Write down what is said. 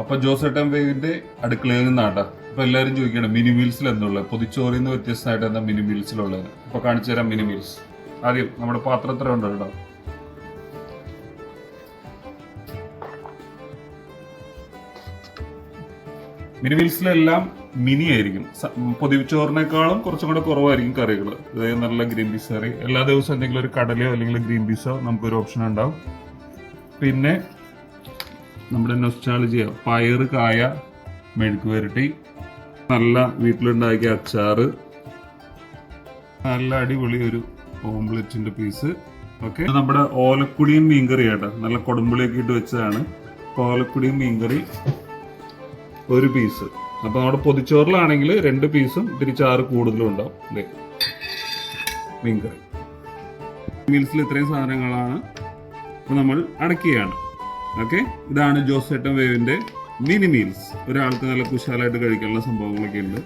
അപ്പൊ ജോസേട്ടൻ വേവിന്റെ അടുക്കളയിൽ നിന്നാട്ടാ. അപ്പൊ എല്ലാരും ചോദിക്കണം മിനി മീൽസിൽ എന്തുള്ളത്, പൊതിച്ചോറിൽ നിന്ന് വ്യത്യസ്തമായിട്ട് എന്താ മിനി മീൽസിലുള്ളത്. അപ്പൊ കാണിച്ചു തരാം മിനി മീൽസ്. ആദ്യം നമ്മുടെ പാത്രത്തിൽ ഉണ്ട് കേട്ടോ. മിനി മീൽസിലെല്ലാം മിനി ആയിരിക്കും. പൊതിച്ചോറിനേക്കാളും കുറച്ചും കൂടെ കുറവായിരിക്കും കറികൾ. അതായത് നല്ല ഗ്രീൻ പീസ് കറി. എല്ലാ ദിവസവും എന്തെങ്കിലും ഒരു കടലയോ അല്ലെങ്കിൽ ഗ്രീൻ പീസോ നമുക്കൊരു ഓപ്ഷൻ ഉണ്ടാവും. പിന്നെ നമ്മുടെ നൊസ്റ്റാൾജിയ പയറ്, കായ, മെഴുക്ക് വരട്ടി, നല്ല വീട്ടിലുണ്ടാക്കിയ അച്ചാറ്, നല്ല അടിപൊളി ഒരു ഓംലെറ്റിന്റെ പീസ്. ഓക്കെ, നമ്മുടെ ഓലക്കുടിയും മീൻകറി ആട്ടോ. നല്ല കൊടുമ്പുളിയൊക്കെ ഇട്ട് വെച്ചതാണ്. ഓലക്കുടിയും മീൻകറി ഒരു പീസ്. അപ്പൊ നമ്മുടെ പൊതിച്ചോറിലാണെങ്കിൽ 2 പീസും ഇത്തിരി ചാറ് കൂടുതലും ഉണ്ടാവും. അല്ലേ, മീൻകറി. മീൽസിൽ ഇത്രയും സാധനങ്ങളാണ്. അപ്പൊ നമ്മൾ അടക്കുകയാണ്. ഓക്കെ, ഇതാണ് ജോസേട്ടൻ വേവിന്റെ മിനി മീൽസ്. ഒരാൾക്ക് നല്ല കുശാലായിട്ട് കഴിക്കാനുള്ള സംഭവങ്ങളൊക്കെ ഉണ്ട്.